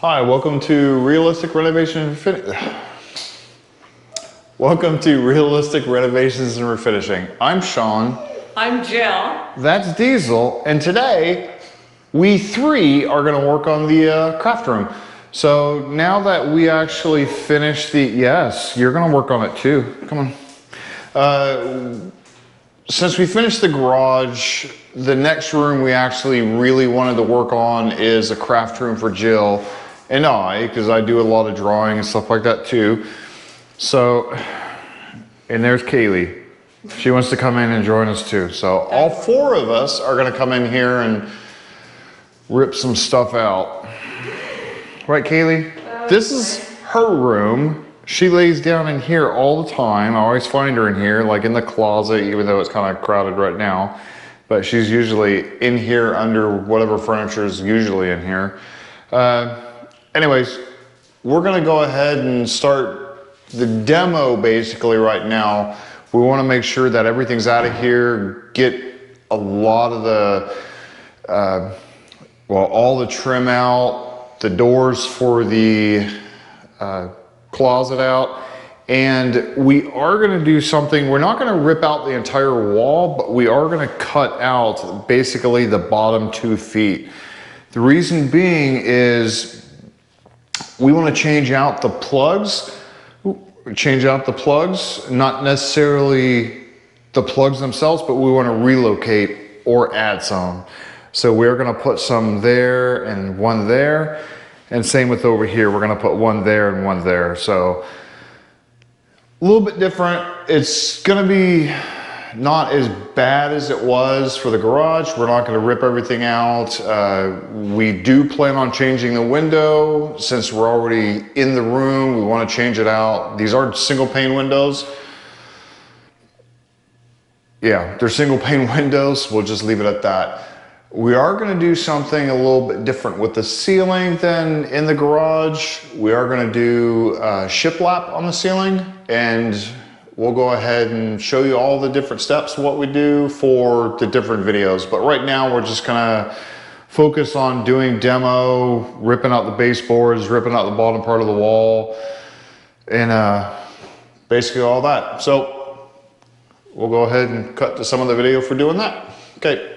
Hi, welcome to Realistic Renovations and Welcome to Realistic Renovations and Refinishing. I'm Sean. I'm Jill. That's Diesel, and today we three are going to work on the craft room. So now that we actually finished the, yes, you're going to work on it too. Come on. Since we finished the garage, the next room we actually really wanted to work on is a craft room for Jill and I, because I do a lot of drawing and stuff like that too. So, and there's Kaylee. She wants to come in and join us too. So all four of us are gonna come in here and rip some stuff out. Right, Kaylee? This is her room. She lays down in here all the time. I always find her in here, like in the closet, even though it's kind of crowded right now. But she's usually in here under whatever furniture is usually in here. Anyways, we're gonna go ahead and start the demo basically right now. We wanna make sure that everything's out of here, get a lot of the, all the trim out, the doors for the closet out. And we are gonna do something, we're not gonna rip out the entire wall, but we are gonna cut out basically the bottom 2 feet. The reason being is we wanna change out the plugs, not necessarily the plugs themselves, but we wanna relocate or add some. So we're gonna put some there and one there, and same with over here, we're gonna put one there and one there. So a little bit different. It's gonna be not as bad as it was for the garage. We're not gonna rip everything out. We do plan on changing the window. Since we're already in the room, we wanna change it out. These are single pane windows. Yeah, they're single pane windows. We'll just leave it at that. We are gonna do something a little bit different with the ceiling than in the garage. We are gonna do shiplap on the ceiling, and we'll go ahead and show you all the different steps, what we do for the different videos. But right now we're just gonna focus on doing demo, ripping out the baseboards, ripping out the bottom part of the wall, and basically all that. So we'll go ahead and cut to some of the video for doing that. Okay.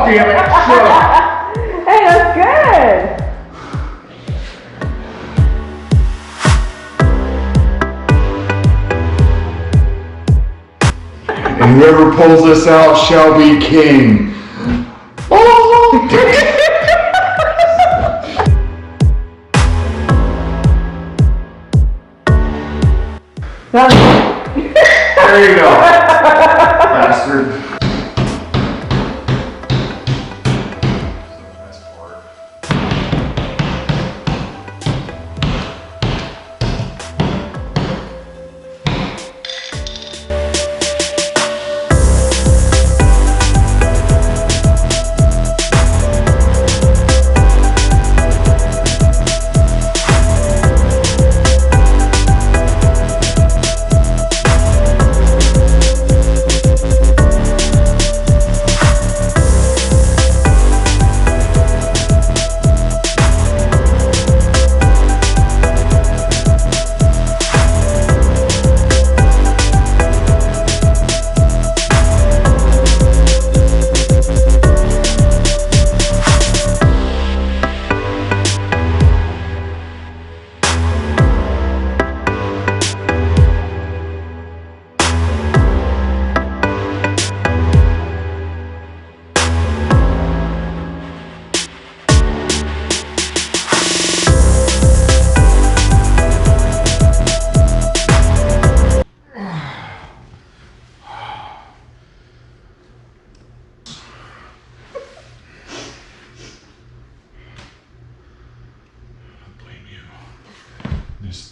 Oh, damn it. Hey, that's good. And whoever pulls this out shall be king. Oh! There you go. Bastard.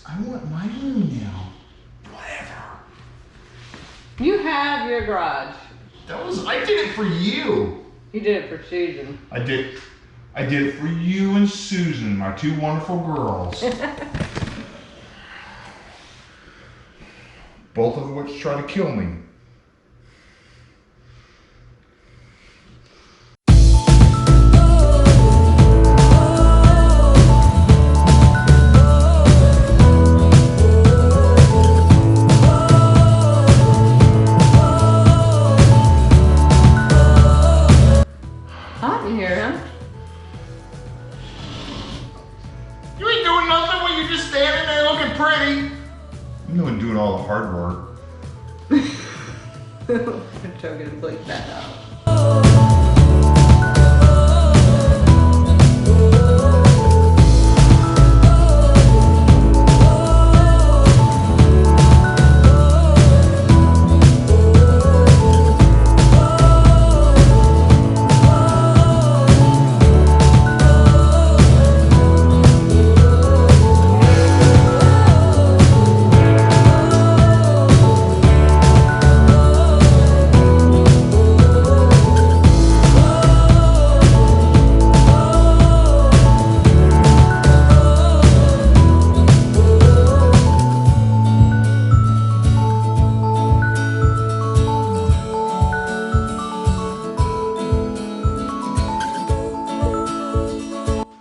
I want my room now. Whatever. You have your garage. I did it for you. You did it for Susan. I did it for you and Susan, my two wonderful girls. Both of which try to kill me. You hear him? You ain't doing nothing when you're just standing there looking pretty. You know, doing all the hard work. I'm trying to bleep that out.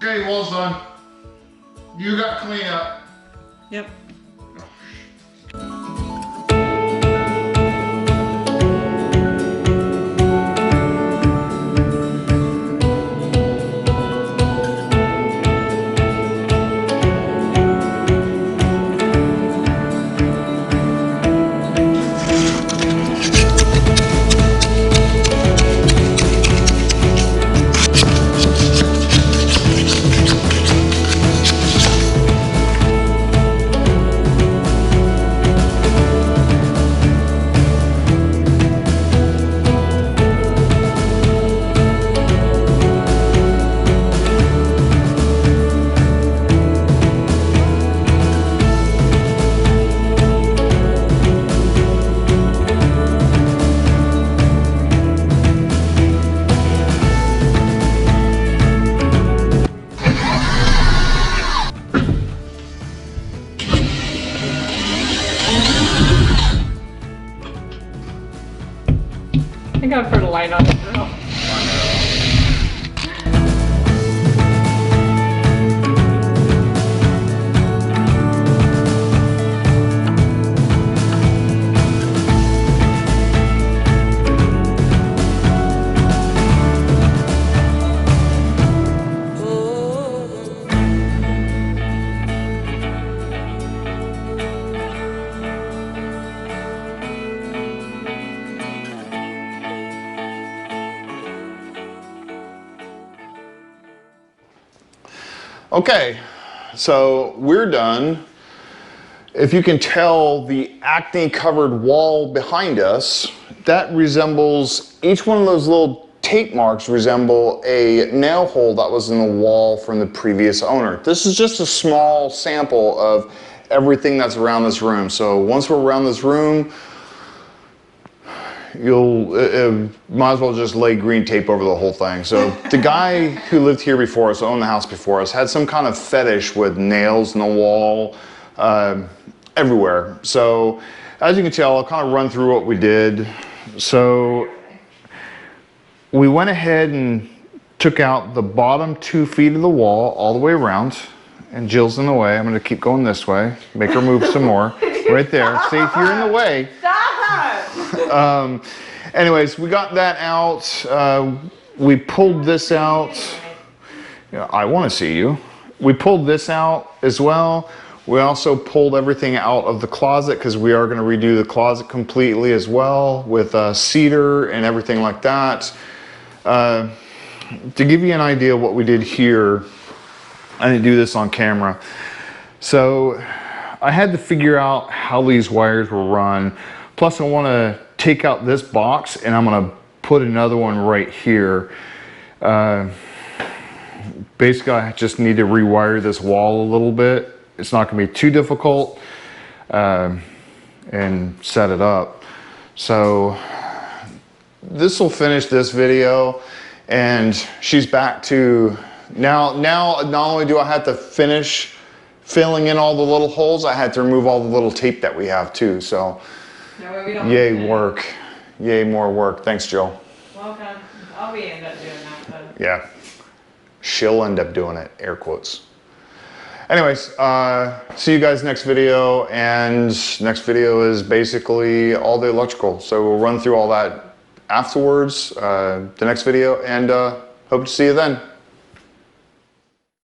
Okay, wall's done. You got clean up. Yep. I gotta put a light on it now. Okay, so we're done. If you can tell, the acne covered wall behind us, that resembles, each one of those little tape marks resemble a nail hole that was in the wall from the previous owner. This is just a small sample of everything that's around this room. So once we're around this room, you'll might as well just lay green tape over the whole thing. So the guy who lived here before us, owned the house before us, had some kind of fetish with nails in the wall everywhere. So as you can tell, I'll kind of run through what we did. So we went ahead and took out the bottom 2 feet of the wall all the way around, and Jill's in the way. I'm going to keep going this way, make her move some more. Right there. See, if you're in the way. Stop! Anyways, we got that out. We pulled this out. Yeah, I want to see you. We pulled this out as well. We also pulled everything out of the closet because we are going to redo the closet completely as well with cedar and everything like that. To give you an idea of what we did here, I didn't do this on camera. So I had to figure out how these wires were run. Plus I want to take out this box and I'm going to put another one right here. Basically I just need to rewire this wall a little bit. It's not going to be too difficult, and set it up. So this will finish this video, and she's back to now not only do I have to finish filling in all the little holes, I had to remove all the little tape that we have too. So yay work, yay more work. Thanks, Jill. Welcome. I'll be end up doing that though. Yeah, she'll end up doing it, air quotes. Anyways, see you guys next video, and next video is basically all the electrical. So we'll run through all that afterwards, the next video, and hope to see you then.